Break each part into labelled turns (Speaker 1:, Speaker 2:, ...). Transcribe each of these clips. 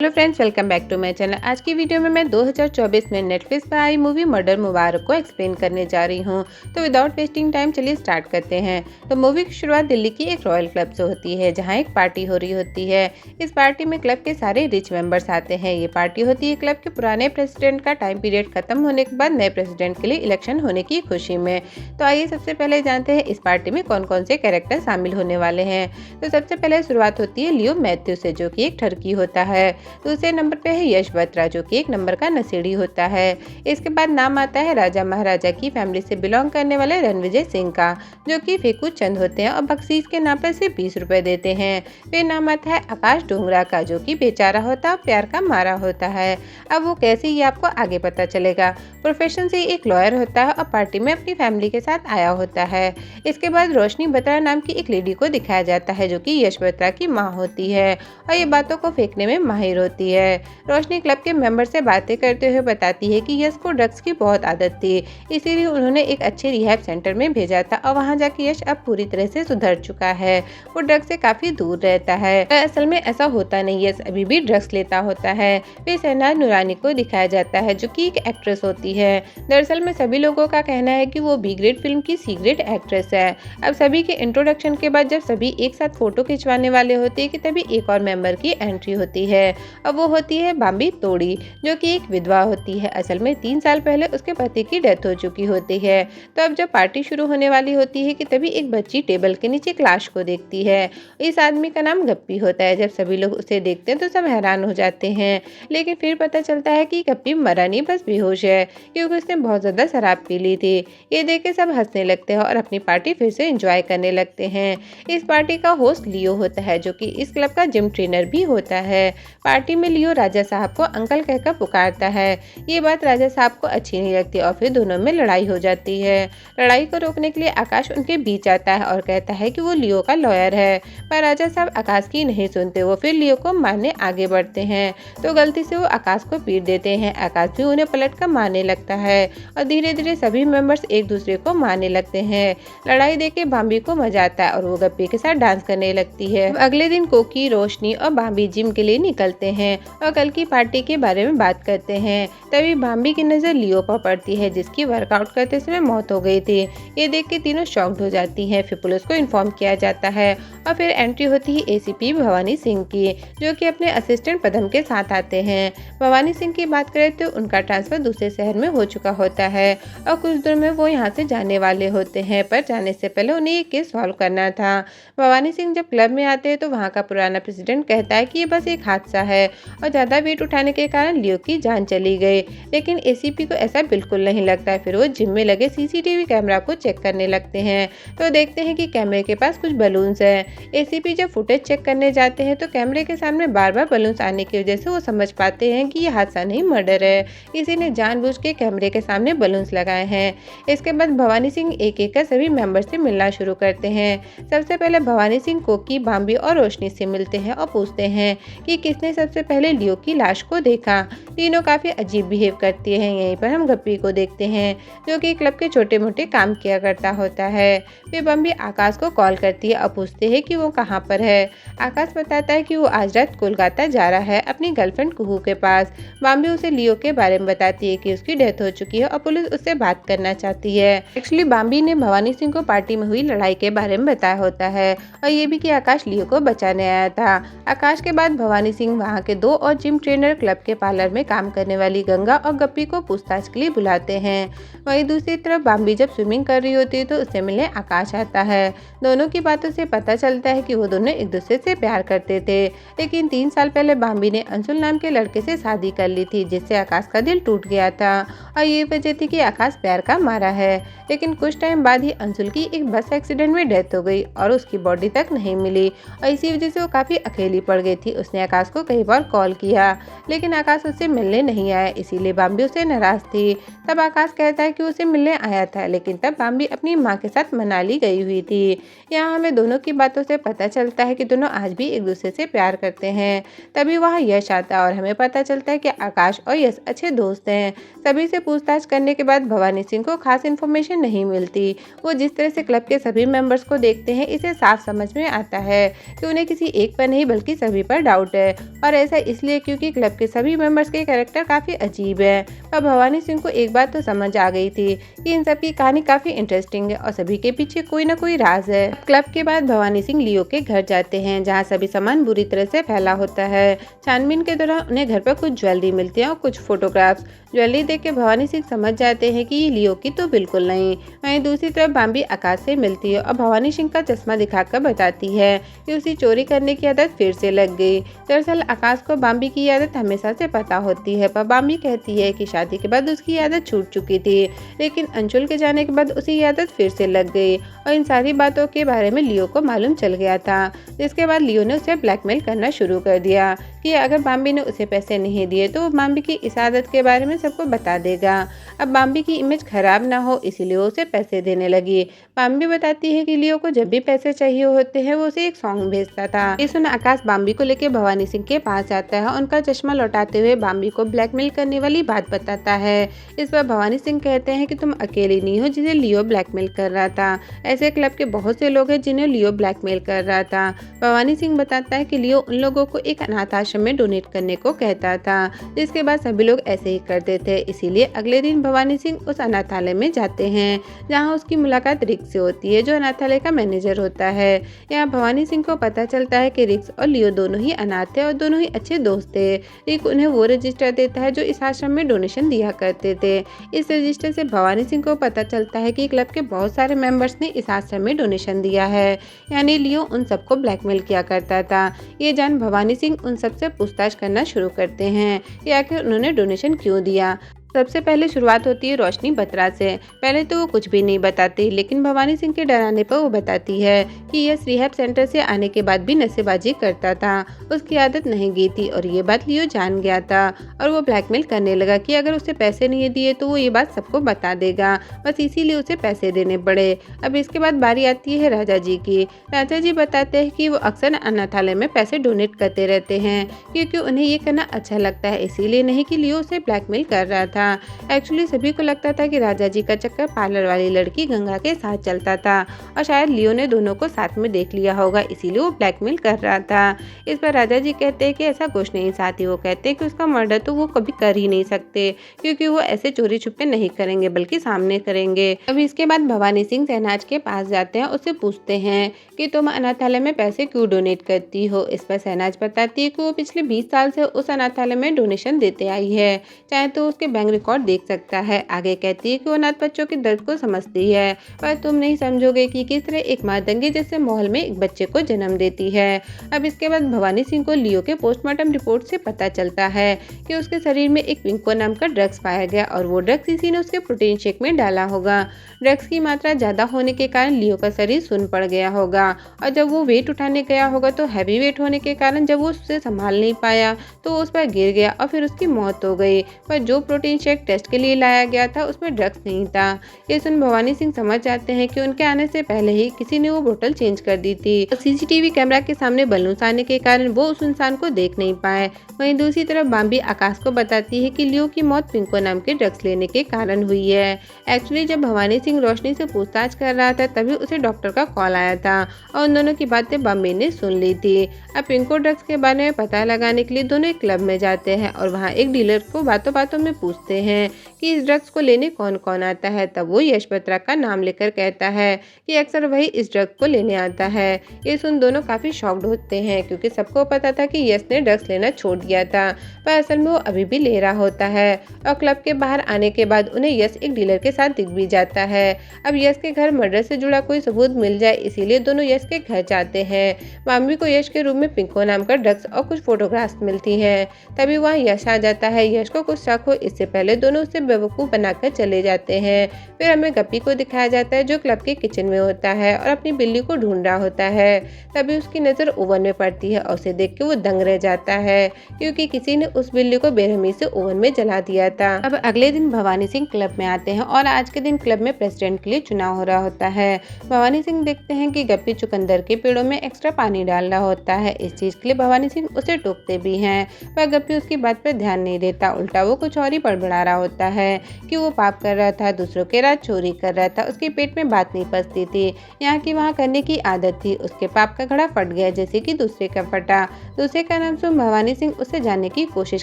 Speaker 1: Hello friends, welcome back to my channel. आज की video में मैं 2024 में नेटफ्लिक्स पर आई मूवी मर्डर मुबारक को एक्सप्लेन करने जा रही हूं। तो विदाउट वेस्टिंग टाइम चलिए स्टार्ट करते हैं। तो मूवी की शुरुआत दिल्ली की एक रॉयल क्लब से होती है, जहां एक पार्टी हो रही होती है। इस पार्टी में क्लब के सारे रिच मेंबर्स आते हैं। ये पार्टी होती है क्लब के पुराने प्रेसिडेंट का टाइम पीरियड खत्म होने के बाद नए प्रेसिडेंट के लिए इलेक्शन होने की खुशी में। तो आइए सबसे पहले जानते हैं इस पार्टी में कौन कौन से कैरेक्टर शामिल होने वाले हैं। तो सबसे पहले शुरुआत होती है लियो मैथ्यू से, जो कि एक ठरकी होता है। दूसरे नंबर पे है यश बत्रा, जो कि एक नंबर का नशेड़ी होता है। इसके बाद नाम आता है राजा महाराजा की फैमिली से बिलोंग करने वाले रणविजय सिंह का, जो कि फेकू चंद होते हैं और बख्शीश के नाम पर सिर्फ 20 रुपए देते हैं। फिर नाम आता है आकाश डोंगरा का, जो कि बेचारा होता है और प्यार का मारा होता है। अब वो कैसे, ये आपको आगे पता चलेगा। प्रोफेशन से एक लॉयर होता है और पार्टी में अपनी फैमिली के साथ आया होता है। इसके बाद रोशनी बत्रा नाम की एक लेडी को दिखाया जाता है, जो कि यश बत्रा की माँ होती है और ये बातों को फेंकने में माहिर होती है। रोशनी क्लब के मेंबर से बातें करते हुए बताती है कि यश को ड्रग्स की बहुत आदत थी, इसीलिए उन्होंने एक अच्छे रिहैब सेंटर में भेजा था और वहां जाके यश अब पूरी तरह से सुधर चुका है। वो ड्रग्स से काफी दूर रहता है। असल में ऐसा होता नहीं, यश अभी भी ड्रग्स लेता होता है। फिर शहनाज नूरानी को दिखाया जाता है, जो कि एक एक्ट्रेस होती है। दरअसल में सभी लोगों का कहना है कि वो बी ग्रेड फिल्म की सी ग्रेड एक्ट्रेस है। अब सभी के इंट्रोडक्शन के बाद जब सभी एक साथ फोटो खिंचवाने वाले होते हैं कि तभी एक और मेंबर की एंट्री होती है। अब वो होती है बाम्बी तोड़ी, जो कि एक विधवा होती है। असल में 3 साल पहले उसके पति की डेथ हो चुकी होती है। तो अब जब पार्टी शुरू होने वाली होती है कि तभी एक बच्ची टेबल के नीचे एक लाश को देखती है। इस आदमी का नाम गप्पी होता है। जब सभी लोग उसे देखते हैं तो सब हैरान हो जाते हैं, लेकिन फिर पता चलता है कि गप्पी मरा नहीं, बस बेहोश है, क्योंकि उसने बहुत ज्यादा शराब पी ली थी। ये देख के सब हंसने लगते हैं और अपनी पार्टी फिर से एंजॉय करने लगते हैं। इस पार्टी का होस्ट लियो होता है, जो कि इस क्लब का जिम ट्रेनर भी होता है। पार्टी में लियो राजा साहब को अंकल कहकर पुकारता है। ये बात राजा साहब को अच्छी नहीं लगती और फिर दोनों में लड़ाई हो जाती है। लड़ाई को रोकने के लिए आकाश उनके बीच आता है और कहता है कि वो लियो का लॉयर है, पर राजा साहब आकाश की नहीं सुनते। वो फिर लियो को मारने आगे बढ़ते हैं, तो गलती से वो आकाश को पीट देते हैं। आकाश भी उन्हें पलट कर मारने लगता है और धीरे धीरे सभी मेंबर्स एक दूसरे को मारने लगते हैं। लड़ाई देख के बाम्बी को मजा आता है और वो गप्पी के साथ डांस करने लगती है। अगले दिन कोकी, रोशनी और बाम्बी जिम के लिए निकलते हैं और कल की पार्टी के बारे में बात करते हैं। तभी बाम्बी की नजर लियो पर पड़ती है, जिसकी वर्कआउट करते समय मौत हो गई थी। ये देख के तीनों शॉक्ड हो जाती हैं। फिर पुलिस को इन्फॉर्म किया जाता है और फिर एंट्री होती है एसीपी भवानी सिंह की, जो कि अपने असिस्टेंट पदम के साथ आते हैं। भवानी सिंह की बात करें तो उनका ट्रांसफर दूसरे शहर में हो चुका होता है और कुछ दूर में वो यहाँ से जाने वाले होते हैं, पर जाने से पहले उन्हें ये केस सॉल्व करना था। भवानी सिंह जब क्लब में आते हैं तो वहाँ का पुराना प्रेसिडेंट कहता है कि ये बस एक हादसा है और ज्यादा वेट उठाने के कारण लियो की जान चली गई, लेकिन एसीपी को ऐसा बिल्कुल नहीं लगता। फिर वो जिम में लगे सीसीटीवी कैमरा को चेक करने लगते हैं, तो देखते हैं कि कैमरे के पास कुछ बलून्स हैं। एसीपी जब फुटेज चेक करने जाते हैं तो कैमरे के सामने बार बार बलून्स आने की वजह से वो समझ पाते हैं कि ये हादसा नहीं मर्डर है, किसी ने जानबूझ के कैमरे के सामने बलून्स लगाए हैं। इसके बाद भवानी सिंह एक एक कर सभी मेंबर से मिलना शुरू करते हैं। सबसे पहले भवानी सिंह कोकी, बाम्बी और रोशनी से मिलते हैं और पूछते हैं कि किसने सबसे पहले लियो की लाश को देखा। तीनों काफी अजीब बिहेव करती हैं। यहीं पर हम गप्पी को देखते हैं, जो कि क्लब के छोटे मोटे काम किया करता होता है। फिर बम्बी आकाश को कॉल करती है और पूछते हैं कि वो कहाँ पर है। आकाश बताता है कि वो आज रात कोलकाता जा रहा है अपनी गर्लफ्रेंड कुहू के पास। बम्बी उसे लियो के बारे में बताती है कि उसकी डेथ हो चुकी है और पुलिस उससे बात करना चाहती है। एक्चुअली बम्बी ने भवानी सिंह को पार्टी में हुई लड़ाई के बारे में बताया होता है और ये भी कि आकाश लियो को बचाने आया था। आकाश के बाद भवानी सिंह वहाँ के 2 और जिम ट्रेनर, क्लब के पार्लर में काम करने वाली गंगा और गप्पी को पूछताछ के लिए बुलाते हैं। वहीं दूसरी तरफ बाम्बी जब स्विमिंग कर रही होती है तो उससे मिलने आकाश आता है। दोनों की बातों से पता चलता है कि वो दोनों एक दूसरे से प्यार करते थे, लेकिन 3 साल पहले बाम्बी ने अंशुल नाम के लड़के से शादी कर ली थी, जिससे आकाश का दिल टूट गया था और ये वजह थी कि आकाश प्यार का मारा है। लेकिन कुछ टाइम बाद ही अंशुल की एक बस एक्सीडेंट में डेथ हो गई और उसकी बॉडी तक नहीं मिली और इसी वजह से वो काफी अकेली पड़ गई थी। उसने आकाश को कई बार कॉल किया, लेकिन आकाश उससे मिलने नहीं आया, इसीलिए बाम्बी उससे नाराज थी। तब आकाश कहता है कि उसे मिलने आया था, लेकिन तब बाम्बी अपनी माँ के साथ मनाली गई हुई थी। यहाँ हमें दोनों की बातों से पता चलता है कि दोनों आज भी एक दूसरे से प्यार करते हैं। तभी वहाँ यश आता है और हमें पता चलता है कि आकाश और यश अच्छे दोस्त हैं। सभी से पूछताछ करने के बाद भवानी सिंह को खास इन्फॉर्मेशन नहीं मिलती। वो जिस तरह से क्लब के सभी मेंबर्स को देखते हैं, इसे साफ समझ में आता है कि उन्हें किसी एक पर नहीं बल्कि सभी पर डाउट है, और ऐसा इसलिए क्योंकि क्लब के सभी मेंबर्स के कैरेक्टर काफ़ी अजीब है। पर भवानी सिंह को एक बात तो समझ आ गई थी कि इन सब की कहानी काफ़ी इंटरेस्टिंग है और सभी के पीछे कोई ना कोई राज है। क्लब के बाद भवानी सिंह लियो के घर जाते हैं, जहाँ सभी सामान बुरी तरह से फैला होता है। छानबीन के दौरान उन्हें घर पर कुछ ज्वेलरी मिलती है और कुछ फोटोग्राफ्स। ज्वेलरी देख के भवानी सिंह समझ जाते हैं कि ये लियो की तो बिल्कुल नहीं। वहीं दूसरी तरफ बाम्बी आकाश से मिलती है और भवानी सिंह का चश्मा दिखाकर बताती है कि उसे चोरी करने की आदत फिर से लग गई। दरअसल आकाश को बाम्बी की आदत हमेशा से पता होती है, पर बाम्बी कहती है कि शादी के बाद उसकी आदत छूट चुकी थी, लेकिन अंशुल के जाने के बाद उसे ये आदत फिर से लग गई और इन सारी बातों के बारे में लियो को मालूम चल गया था। जिसके बाद लियो ने उसे ब्लैकमेल करना शुरू कर दिया कि अगर बाम्बी ने उसे पैसे नहीं दिए तो वो बाम्बी की इस आदत के बारे में सबको बता देगा। अब बाम्बी की इमेज खराब ना हो, इसीलिए वो उसे पैसे देने लगी। बाम्बी बताती है कि लियो को जब भी पैसे चाहिए होते हैं वो उसे एक सॉन्ग भेजता था। ये सुन आकाश बाम्बी को लेकर भवानी सिंह के पास जाता है। उनका चश्मा लौटाते हुए बाम्बी को ब्लैकमेल करने वाली बात बताता है। इस पर भवानी सिंह कहते हैं कि तुम अकेली नहीं हो जिसे लियो ब्लैकमेल कर रहा था। ऐसे क्लब के बहुत से लोग हैं जिन्हें लियो ब्लैकमेल कर रहा था। भवानी सिंह बताता है कि लियो उन लोगों को एक अनाथ आश्रम में डोनेट करने को कहता था, जिसके बाद सभी लोग ऐसे ही करते थे। इसीलिए अगले दिन भवानी सिंह उस अनाथालय में जाते हैं, जहां उसकी मुलाकात रिक्स से होती है, जो अनाथालय का मैनेजर होता है। यहाँ भवानी सिंह को पता चलता है कि रिक्स और लियो दोनों ही अनाथ थे और दोनों ही अच्छे दोस्त थे। रिक उन्हें वो रजिस्टर देता है जो इस आश्रम में डोनेशन दिया करते थे। इस रजिस्टर से भवानी सिंह को पता चलता है कि क्लब के बहुत सारे मेंबर्स ने इस आश्रम में डोनेशन दिया है, यानी लियो उन सबको ब्लैकमेल किया करता था। ये जान भवानी सिंह उन सबसे पूछताछ करना शुरू करते हैं कि आखिर उन्होंने डोनेशन क्यों दिया। सबसे पहले शुरुआत होती है रोशनी बत्रा से। पहले तो वो कुछ भी नहीं बताती, लेकिन भवानी सिंह के डराने पर वो बताती है कि यह रिहैब सेंटर से आने के बाद भी नशेबाजी करता था, उसकी आदत नहीं गई थी और ये बात लियो जान गया था और वो ब्लैकमेल करने लगा कि अगर उसे पैसे नहीं दिए तो वो ये बात सबको बता देगा, बस इसीलिए उसे पैसे देने पड़े। अब इसके बाद बारी आती है राजा जी की। राजा जी बताते हैं कि वो अक्सर अनाथालय में पैसे डोनेट करते रहते हैं क्योंकि उन्हें ये करना अच्छा लगता है, इसीलिए नहीं कि लियो उसे ब्लैकमेल कर रहा था। एक्चुअली सभी को लगता था कि राजा जी का चक्कर पार्लर वाली लड़की गंगा के साथ चलता था और शायद लियो ने दोनों को साथ में देख लिया होगा, इसीलिए वो ब्लैकमेल कर रहा था। इस पर राजा जी कहते हैं कि ऐसा कुछ नहीं साथी। वो कहते हैं कि उसका मर्डर तो वो कभी कर ही नहीं सकते क्योंकि वो ऐसे चोरी छुपे नहीं करेंगे बल्कि सामने करेंगे। अभी इसके बाद भवानी सिंह शहनाज के पास जाते हैं, उससे पूछते हैं कि तुम अनाथालय में पैसे क्यों डोनेट करती हो। इस पर शहनाज बताती है कि वो पिछले 20 साल से उस अनाथालय में डोनेशन देते आई है, चाहे तो उसके बैंक रिकॉर्ड देख सकता है। आगे कहती है कि वो अनाथ बच्चों के दर्द को समझती है, पर तुम नहीं समझोगे कि किस तरह एक माँ दंगे जैसे माहौल में एक बच्चे को जन्म देती है। अब इसके बाद भवानी सिंह को लियो के पोस्टमार्टम रिपोर्ट से पता चलता है कि उसके शरीर में एक पिंको नाम का ड्रग्स पाया गया और वो ड्रग्स इसी ने उसके प्रोटीन शेक में डाला होगा। ड्रग्स की मात्रा ज्यादा होने के कारण लियो का शरीर सुन्न पड़ गया होगा और जब वो वेट उठाने गया होगा तो हैवी वेट होने के कारण जब वो उससे संभाल नहीं पाया तो उस पर गिर गया और फिर उसकी मौत हो गई। पर जो प्रोटीन शेक टेस्ट के लिए लाया गया था उसमें ड्रग्स नहीं था। ये सुन भवानी सिंह समझ जाते हैं कि उनके आने से पहले ही किसी ने वो बोतल चेंज कर दी थी। सीसीटीवी कैमरा के सामने बलून्स आने के कारण वो उस इंसान को देख नहीं पाए। वहीं दूसरी तरफ बाम्बी आकाश को बताती है कि लियो की मौत पिंको नाम के ड्रग्स लेने के कारण हुई है। एक्चुअली जब भवानी सिंह रोशनी से पूछताछ कर रहा था तभी उसे डॉक्टर का कॉल आया था और उन दोनों की बातें बाम्बी ने सुन ली थी। अब पिंको ड्रग्स के बारे में पता लगाने के लिए दोनों एक क्लब में जाते हैं और वहाँ एक डीलर को बातों बातों में पूछते हैं कि इस ड्रग्स को लेने कौन कौन आता है। तब वो यश बत्रा का नाम लेकर कहता है कि अक्सर वही इस ड्रग्स को लेने आता है। ये सुन दोनों काफी शॉक्ड होते हैं क्योंकि सबको पता था कि यश ने ड्रग्स लेना छोड़ दिया था, पर असल में वो अभी भी ले रहा होता है। और क्लब के बाहर आने के बाद उन्हें यश एक डीलर के साथ दिख भी जाता है। अब यश के घर मर्डर से जुड़ा कोई सबूत मिल जाए इसीलिए दोनों यश के घर जाते हैं। मामी को यश के रूम में पिंको नाम का ड्रग्स और कुछ फोटोग्राफ्स मिलती हैं। तभी वहाँ यश आ जाता है। यश को कुछ शक हो इससे पहले दोनों उसे बेवकूफ़ बनाकर चले जाते हैं। फिर हमें गप्पी को दिखाया जाता है जो क्लब के किचन में होता है और अपनी बिल्ली को ढूंढ रहा होता है। तभी उसकी नज़र ओवन में पड़ती है और उसे देख के वो दंग रह जाता है, क्योंकि किसी ने उस बिल्ली को बेरहमी से ओवन में जला दिया था। अब अगले दिन भवानी सिंह क्लब में आते हैं और आज के दिन क्लब में प्रेसिडेंट के लिए चुनाव हो रहा होता है। भवानी सिंह देखते हैं कि गप्पी चुकंदर के पेड़ों में एक्स्ट्रा पानी डाल रहा होता है। इस चीज के लिए भवानी सिंह उसे टोकते भी हैं, पर गप्पी उसकी बात पर ध्यान नहीं देता। उल्टा वो कुछ और ही बड़बड़ा रहा होता है कि वो पाप कर रहा था, दूसरों के राज चोरी कर रहा था, उसके पेट में बात नहीं पचती थी, यहाँ की वहाँ करने की आदत थी। उसके पाप का घड़ा फट गया जैसे कि दूसरे का फटा। दूसरे का नाम सुन भवानी सिंह उससे जानने की कोशिश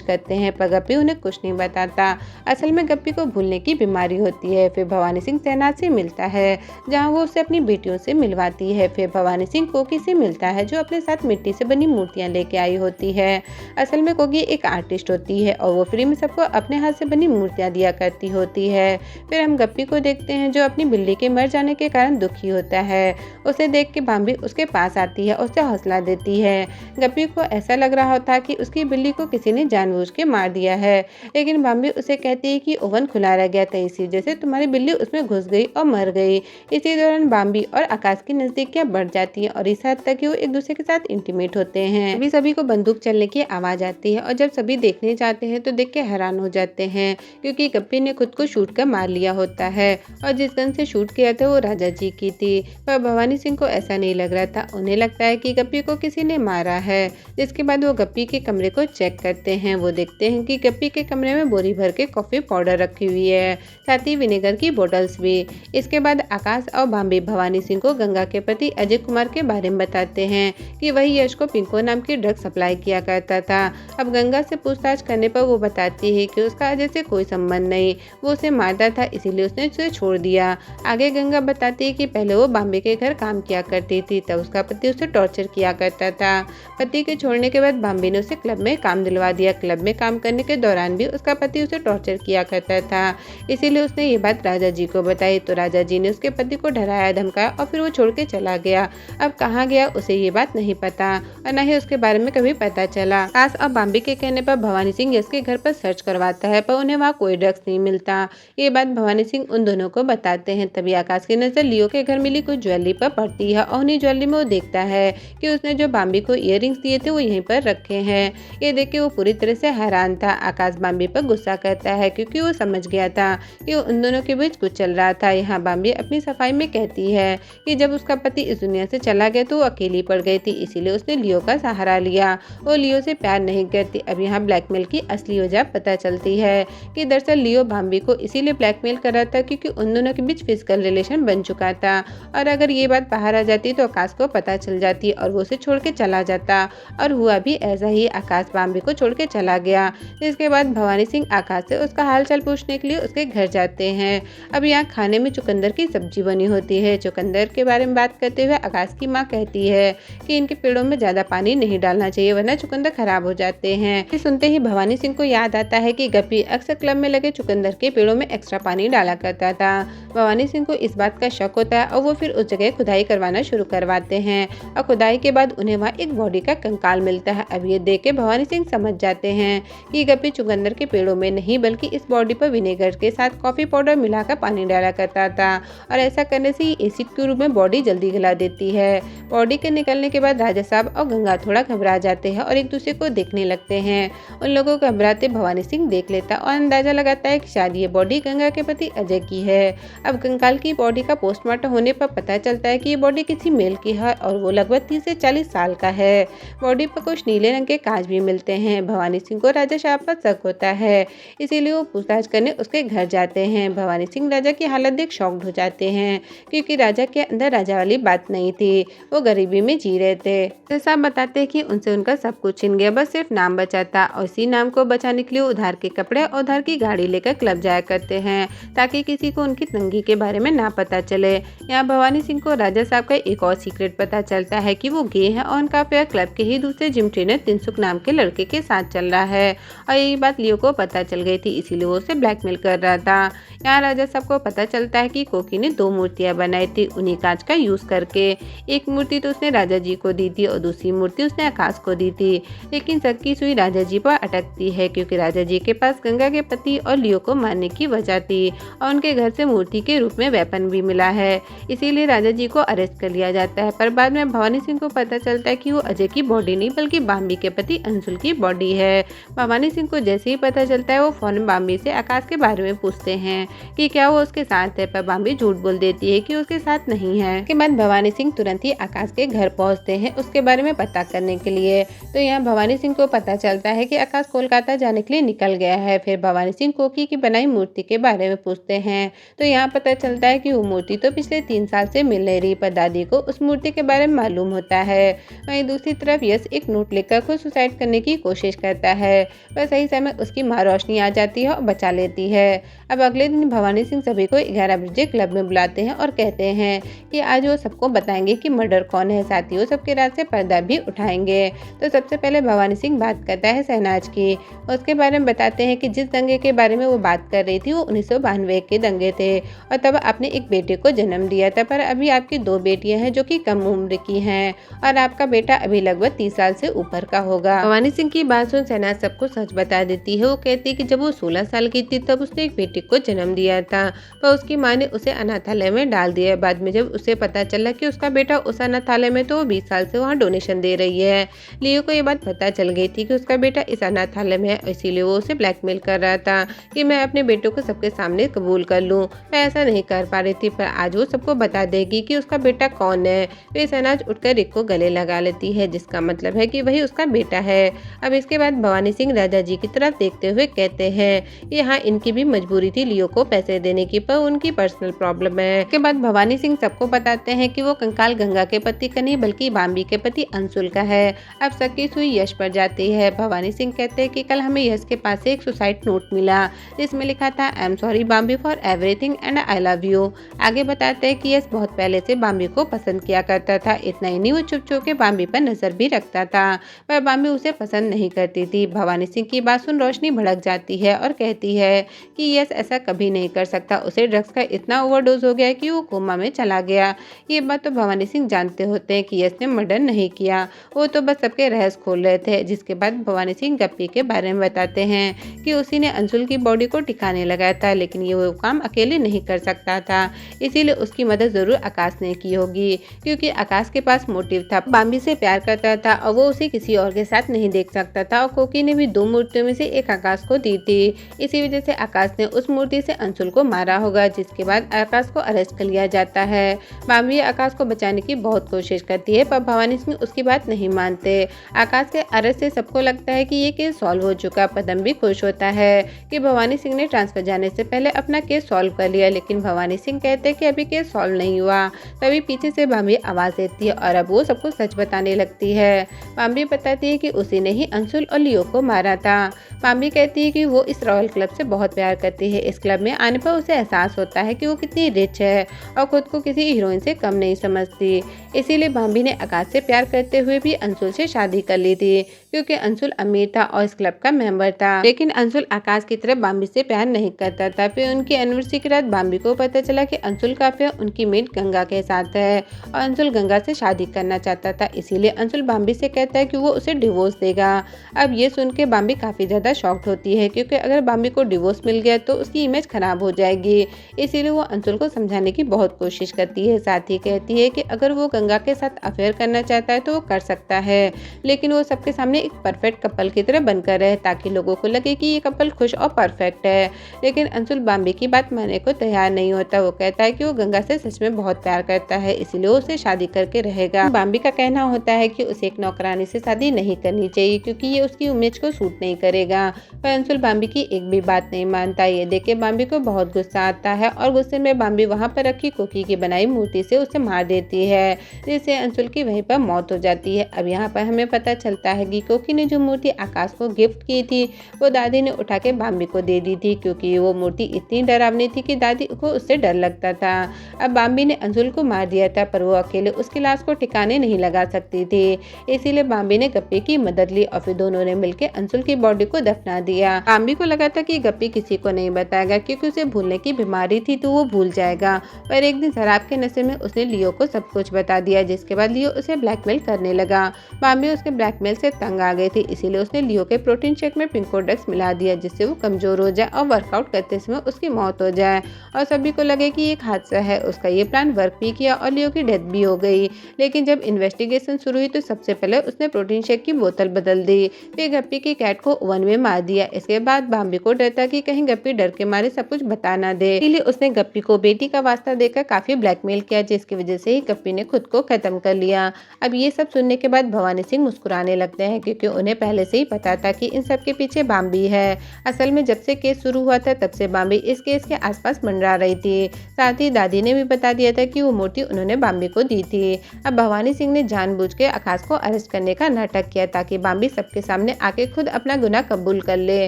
Speaker 1: करते हैं, पर गप्पी उन्हें कुछ नहीं बताता। असल में गप्पी को भूलने की बीमारी होती है। फिर भवानी सिंह शहनाज से मिलता है, जहाँ वो उसे अपनी बेटियों से मिलवाती है। फिर भवानी सिंह कोकी से मिलता है, जो अपने साथ मिट्टी से बनी मूर्तियाँ लेके आई होती है। असल में कोकी एक आर्टिस्ट होती है और वो फ्री में सबको अपने हाथ से बनी मूर्तियाँ दिया करती होती है। फिर हम गप्पी को देखते हैं, जो अपनी बिल्ली के मर जाने के कारण दुखी होता है। उसे देख के भांबी उसके पास आती है, उसे हौसला देती है। गप्पी को ऐसा लग रहा होता कि उसकी बिल्ली को किसी ने जानबूझ के मार दिया है, लेकिन भांबी उसे कहती है कि ओवन खुला रह गया था, इसी वजह से तुम्हारी बिल्ली उसमें घुस गई और मर गई। इसी दौरान भांबी और आकाश की नजदीकियां बढ़ जाती हैं और इस हद तक कि वो एक दूसरे के साथ इंटीमेट होते हैं। अभी सभी को बंदूक चलने की आवाज आती है और जब सभी देखने जाते हैं तो देख के हैरान हो जाते हैं, क्योंकि गप्पी ने खुद को शूट कर मार लिया होता है और जिस गन से शूट किया था वो राजा जी की थी। पर भवानी सिंह को ऐसा नहीं लग रहा था, उन्हें लगता है कि गप्पी को किसी ने मारा है। जिसके बाद वो गप्पी के कमरे को चेक करते हैं। वो देखते हैं कि गप्पी के कमरे में बोरी भर के कॉफी पाउडर रखी हुई है, साथ ही विनेगर की बोतल्स भी। इसके बाद आकाश और भांबी भवानी सिंह को गंगा के पति अजय कुमार के बारे में बताते हैं कि वही यश को पिंको नाम की ड्रग सप्लाई किया करता था। अब गंगा से पूछताछ करने पर वो बताती है कि उसका अजय से कोई संबंध नहीं, वो उसे मारता था इसीलिए उसने उसे छोड़ दिया। आगे गंगा बताती है कि पहले वो भांबी के घर काम किया करती थी, तब उसका पति उसे टॉर्चर किया करता था। पति के छोड़ने के बाद भांबी ने उसे क्लब में काम दिलवा दिया। क्लब में काम करने के दौरान भी उसका पति उसे टॉर्चर किया करता था, इसीलिए उसने ये बात राजा जी को बताई। तो राजा जी ने उसके पति को डराया धमकाया और फिर वो छोड़ के चला गया। अब कहाँ गया उसे ये बात नहीं पता और न ही उसके बारे में कभी पता चला। आकाश और भांबी के कहने पर भवानी सिंह यश के घर पर सर्च करवाता है, पर उन्हें वहाँ कोई ड्रग्स नहीं मिलता। ये बात भवानी सिंह उन दोनों को बताते हैं। तभी आकाश की नजर लियो के घर मिली कुछ ज्वेलरी पर पड़ती है और उन्हीं ज्वेलरी में वो देखता है कि उसने जो भांबी को इयररिंग्स दिए थे वो यहीं पर रखे हैं। ये देख के वो पूरी तरह से हैरान था। आकाश भांबी पर गुस्सा करता है, क्योंकि वो समझ गया था कि उन दोनों के बीच कुछ चल रहा था। यहाँ भांबी अपनी सफाई में कहती है कि जब उसका पति इस दुनिया से चला गया तो वो अकेली पड़ गई थी, इसीलिए उसने लियो का सहारा लिया। वो लियो से प्यार नहीं करती। अब यहाँ ब्लैकमेल की असली वजह पता चलती है कि दरअसल लियो भांबी को इसीलिए ब्लैकमेल कर रहा था क्योंकि उन दोनों के बीच फिजिकल रिलेशन बन चुका था, और अगर ये बात बाहर आ जाती तो आकाश को पता चल जाती और वो उसे छोड़ के चला जाता। और हुआ भी ऐसा ही, आकाश भांबी को छोड़ के चला गया। जिसके बाद भवानी सिंह आकाश से उसका हालचाल पूछने के लिए उसके घर जाते हैं। अब यहाँ खाने में चुकंदर की सब्जी बनी होती है। चुकंदर के बारे में बात करते हुए आकाश की माँ कहती है कि इनके पेड़ों में ज्यादा पानी नहीं डालना चाहिए वरना चुकंदर खराब हो जाते हैं। सुनते ही भवानी सिंह को याद आता है कि गप्पी अक्सर क्लब में लगे चुकंदर के पेड़ों में एक्स्ट्रा पानी डाला करता था। भवानी सिंह को इस बात का शक होता है और वो फिर उस जगह खुदाई करवाना शुरू करवाते हैं और खुदाई के बाद उन्हें वहाँ एक बॉडी का कंकाल मिलता है। अब ये देख के भवानी सिंह समझ जाते हैं कि गप्पी चुकंदर के पेड़ों में नहीं बल्कि इस बॉडी पर विनेगर के साथ कॉफी पाउडर मिलाकर पानी डाला करता था, और ऐसा करने से एसिड के रूप में बॉडी जल्दी गला देती है। बॉडी के निकलने के बाद राजा साहब और गंगा थोड़ा घबरा जाते हैं और एक दूसरे को देखने लगते हैं। उन लोगों को घबराते भवानी सिंह देख लेता और अंदाजा लगाता है कि शायद ये बॉडी गंगा के पति अजय की है। अब कंकाल की बॉडी का पोस्टमार्टम होने पर पता चलता है कि ये बॉडी किसी मेल की है और वो लगभग 30 से 40 साल का है। बॉडी पर कुछ नीले रंग के कांच भी मिलते हैं। भवानी सिंह को राजा साहब पर शक होता है, इसीलिए वो पूछताछ करने उसके घर जाते हैं। भवानी सिंह राजा की हालत देख शॉक्ड हो जाते हैं, क्योंकि राजा के अंदर राजा वाली बात नहीं थी, वो गरीबी में जी रहे थे। राजा साहब बताते हैं कि उनसे उनका सब कुछ छिन गया, बस सिर्फ नाम बचा था, और इसी नाम को बचाने के लिए उधार के कपड़े और उधार की गाड़ी लेकर क्लब जाया करते हैं ताकि किसी को उनकी तंगी के बारे में ना पता चले। यहाँ भवानी सिंह को राजा साहब का एक और सीक्रेट पता चलता है कि वो गे है और उनका अफेयर क्लब के ही दूसरे जिम ट्रेनर तिनसुक नाम के लड़के के साथ चल रहा है, और यही बात लियो को पता चल गई थी, इसीलिए वो उसे ब्लैकमेल कर रहा था। यहाँ राजा साहब को पता चलता है कि कोकी ने 2 मूर्तियां बनाई थी उन्हीं कांच का यूज करके। एक मूर्ति तो उसने राजा जी को दी थी और दूसरी मूर्ति उसने आकाश को दी थी, लेकिन शक की सुई राजा जी पर अटकती है क्योंकि राजा जी के पास गंगा गंगा के पति और लियो को मारने की वजह थी और उनके घर से मूर्ति के रूप में वेपन भी मिला है, इसीलिए राजा जी को अरेस्ट कर लिया जाता है। पर बाद में भवानी सिंह को पता चलता है कि वो अजय की बॉडी नहीं बल्कि बाम्बी के पति अंशुल की बॉडी है। भवानी सिंह को जैसे ही पता चलता है वो फौरन बाम्बी से आकाश के बारे में पूछते हैं कि क्या वो उसके साथ है, पर बाम्बी झूठ बोल देती है कि उसके साथ नहीं है। इसके बाद भवानी सिंह तुरंत ही आकाश के घर पहुंचते हैं उसके बारे में पता करने के लिए। तो यहाँ भवानी सिंह को पता चलता है कि आकाश कोलकाता जाने के लिए निकल गया है। फिर भवानी सिंह कोकी की बनाई मूर्ति के बारे में पूछते हैं। तो यहाँ पता चलता है कि वो मूर्ति तो पिछले 3 साल से मिल नहीं रही, पर दादी को उस मूर्ति के बारे में मालूम होता है। वहीं दूसरी तरफ यश एक नोट लेकर खुद सुसाइड करने की कोशिश करता है, पर सही समय उसकी माँ रोशनी आ जाती है और बचा लेती है। अब अगले दिन भवानी सिंह सभी को 11 बजे क्लब में बुलाते हैं और कहते हैं कि आज वो सबको बताएंगे कि मर्डर कौन है, साथ ही वो सबके राज से पर्दा भी उठाएंगे। तो सबसे पहले भवानी सिंह बात करता है शहनाज की। उसके बारे में बताते हैं कि जिस दंगे के बारे में वो बात कर रही थी वो 1992 के दंगे थे और तब आपने एक बेटे को जन्म दिया था, पर अभी आपकी 2 बेटियां हैं जो कि कम उम्र की हैं और आपका बेटा अभी लगभग 30 साल से ऊपर का होगा। भवानी सिंह की बात सुन शहनाज सबको सच बता देती है। वो कहती है कि जब वो 16 साल की थी तब उसने एक बेटे को जन्म दिया था, पर उसकी माँ ने उसे अनाथालय में डाल दिया। बाद में जब उसे पता चला कि उसका बेटा उस अनाथालय में, तो वो 20 साल से वहाँ डोनेशन दे रही है। लियो को ये बात पता चल गई थी कि उसका बेटा इस अनाथालय में है, इसीलिए वो उसे ब्लैकमेल कर रहा था कि मैं अपने बेटों को सबके सामने कबूल कर लूँ। मैं ऐसा नहीं कर पा रही थी, पर आज वो सबको बता देगी कि उसका बेटा कौन है। फिर शहनाज उठकर रिक को गले लगा लेती है, जिसका मतलब है कि वही उसका बेटा है। अब इसके बाद भवानी सिंह राजा जी की तरफ देखते हुए कहते हैं कि हाँ, इनकी भी मजबूरी थी लियो को पैसे देने की, पर उनकी पर्सनल प्रॉब्लम है। इसके बाद भवानी सिंह सबको बताते हैं कि वो कंकाल गंगा के पति का नहीं बल्कि बाम्बी के पति अंशुल का है। अब सबकी सुई यश पर जाती है। भवानी सिंह कहते हैं कि कल हमें यश के पास से एक सुसाइड नोट मिला जिसमें लिखा था I am sorry Bambi for everything and I love you. आगे बताते हैं कि यश बहुत पहले से बाम्बी को पसंद किया करता था। इतना ही नहीं, वो चुप चुप के बाम्बी पर नजर भी रखता था, पर बाम्बी उसे पसंद नहीं करती थी। भवानी सिंह की बात सुन रोशनी भड़क जाती है और कहती है कि यश ऐसा कभी नहीं कर सकता, उसे ड्रग्स का इतना ओवरडोज हो गया कि वो कोमा में चला गया। ये बात तो भवानी सिंह जानते होते हैं कि यश ने मर्डर नहीं किया, वो तो बस सबके रहस्य खोल रहे थे। जिसके बाद भवानी सिंह गप्पी के बारे में बताते हैं कि उसी ने अंशुल की बॉडी को ठिकाने लगाया था, लेकिन ये वो काम अकेले नहीं कर सकता था, इसीलिए उसकी मदद जरूर आकाश ने की होगी, क्योंकि आकाश के पास मोटिव था। बाम्बी से प्यार करता था और वो उसे किसी और के साथ नहीं देख सकता था, और कोकी ने भी 2 मूर्तियों में से एक आकाश को दी थी। इसी वजह से आकाश ने उस मूर्ति से अंशुल को मारा होगा। जिसके बाद आकाश को अरेस्ट कर लिया जाता है। बाम्बी आकाश को बचाने की बहुत कोशिश करती है, पर भवानी सिंह उसकी बात नहीं मानते। आकाश के अरेस्ट से सबको लगता है कि ये केस सॉल्व हो चुका। पदम भी खुश होता है कि भवानी सिंह ने ट्रांसफर जाने से पहले अपना केस सॉल्व कर लिया, लेकिन भवानी सिंह कहते हैं कि अभी केस सॉल्व नहीं हुआ। तभी पीछे से बाम्बी आवाज देती है और अब वो सबको सच बताने लगती है। बाम्बी बताती है कि उसी ने ही अंशुल और लियो को मारा था। बाम्बी कहती है कि वो इस रॉयल क्लब से बहुत प्यार करती है। इस क्लब में आने पर उसे एहसास होता है कि वो कितनी रिच है और खुद को किसी हीरोइन से कम नहीं समझती। इसीलिए बाम्बी ने आकाश से प्यार करते हुए भी अंशुल से शादी कर ली थी, क्योंकि अंशुल अमीर था और इस क्लब का मेंबर था। लेकिन अंशुल आकाश की तरफ बाम्बी से प्यार नहीं करता था। फिर उनकी एनिवर्सरी की रात बाम्बी को पता चला कि अंशुल का अफेयर उनकी मेट गंगा के साथ है और अंशुल गंगा से शादी करना चाहता था। इसीलिए अंशुल बाम्बी से कहता है कि वो उसे डिवोर्स देगा। अब ये सुन के बाम्बी काफी ज्यादा शॉक्ड होती है, क्योंकि अगर बाम्बी को डिवोर्स मिल गया तो उसकी इमेज खराब हो जाएगी। इसीलिए वो अंशुल को समझाने की बहुत कोशिश करती है। साथ ही कहती है कि अगर वो गंगा के साथ अफेयर करना चाहता है तो वो कर सकता है, लेकिन वो सबके सामने एक परफेक्ट कपल की तरह बनकर रहे, ताकि लोगों को लगे कि ये कपल खुश और परफेक्ट है। लेकिन अंशुल बाम्बी की बात मानने को तैयार नहीं होता। वो कहता है कि वो गंगा से सच में बहुत प्यार करता है, इसीलिए उसे शादी करके रहेगा। बाम्बी का कहना होता है कि उसे एक नौकरानी से शादी नहीं करनी चाहिए, क्योंकि ये उसकी इमेज को सूट नहीं करेगा। पर अंशुल बाम्बी की एक भी बात नहीं मानता। ये देख के बाम्बी को बहुत गुस्सा आता है और गुस्से में बाम्बी वहाँ पर रखी कोकी की बनाई मूर्ति से उसे मार देती है, जिससे अंशुल की वहीं पर मौत हो जाती है। अब यहाँ पर हमें पता चलता है कि कोकी ने जो मूर्ति आकाश को गिफ्ट की थी वो दादी ने उठा के बाम्बी को दे दी थी, क्योंकि वो मूर्ति इतनी डरावनी थी कि दादी को उससे डर लगता था। अब बाम्बी ने अंशुल को मार दिया था, पर वो अकेले उसकी लाश को ठिकाने नहीं लगा सकती थी। इसीलिए बाम्बी ने गप्पी की मदद ली और फिर दोनों ने मिलकर अंशुल की बॉडी को दफना दिया। बाम्बी को लगा था कि गप्पी किसी को नहीं बताएगा, क्योंकि उसे भूलने की बीमारी थी तो वो भूल जाएगा। पर एक दिन शराब के नशे में उसने लियो को सब कुछ बता दिया, जिसके बाद लियो उसे ब्लैकमेल करने लगा। बाम्बी उसके ब्लैकमेल से तंग आ गई थी, इसीलिए उसने लियो के प्रोटीन शेक में पिंको ड्रग्स मिला दिया दिया जिससे वो कमज़ोर हो जाए और वर्कआउट करते समय उसकी मौत हो जाए और सभी को लगे कि एक हादसा है। उसका ये प्लान वर्क भी किया और लियो की डेथ भी हो गई। लेकिन जब इन्वेस्टिगेशन शुरू हुई तो सबसे पहले उसने प्रोटीन शेक की बोतल बदल दी, फिर गप्पी की कैट को ओवन में मार दिया। इसके बाद बाम्बी को डर था कि कहीं गप्पी डर के मारे सब कुछ बता ना दे, इसलिए उसने गप्पी को बेटी का वास्ता देकर काफी ब्लैकमेल किया, जिसकी वजह से ही गप्पी ने खुद को खत्म कर लिया। अब ये सब सुनने के बाद भवानी सिंह मुस्कुराने लगते हैं क्योंकि उन्हें पहले से ही पता था कि इन सब के पीछे बाम्बी है। असल में जब से केस शुरू हुआ था तब से बाम्बी इस केस के आसपास मंडरा रही थी। साथ ही दादी ने भी बता दिया था कि वो मूर्ति उन्होंने बाम्बी को दी थी। अब भवानी सिंह ने जानबूझ के आकाश को अरेस्ट करने का नाटक किया ताकि बाम्बी सबके सामने आके खुद अपना गुनाह कबूल कर ले,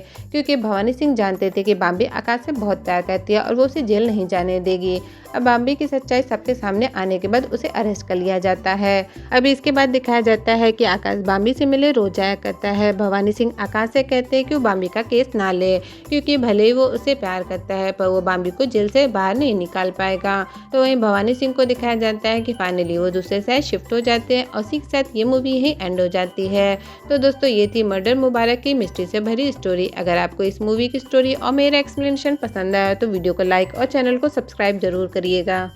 Speaker 1: क्योंकि भवानी सिंह जानते थे कि बाम्बी आकाश से बहुत प्यार करती है और वो उसे जेल नहीं जाने देगी। अब बाम्बी की सच्चाई सबके सामने आने के बाद उसे अरेस्ट कर लिया जाता है। अब इसके बाद दिखाया जाता है कि आकाश बाम्बी से मिले रोज जाया करता है। भवानी सिंह आकाश से कहते हैं कि वो बाम्बी का केस ना ले, क्योंकि भले ही वो उसे प्यार करता है पर वो बाम्बी को जेल से बाहर नहीं निकाल पाएगा। तो वहीं भवानी सिंह को दिखाया जाता है कि फाइनली वो दूसरे शहर शिफ्ट हो जाते हैं और इसी के साथ ये मूवी ही एंड हो जाती है। तो दोस्तों ये थी मर्डर मुबारक की मिस्ट्री से भरी स्टोरी। अगर आपको इस मूवी की स्टोरी और मेरा एक्सप्लेनेशन पसंद आया तो वीडियो को लाइक और चैनल को सब्सक्राइब जरूर करिएगा।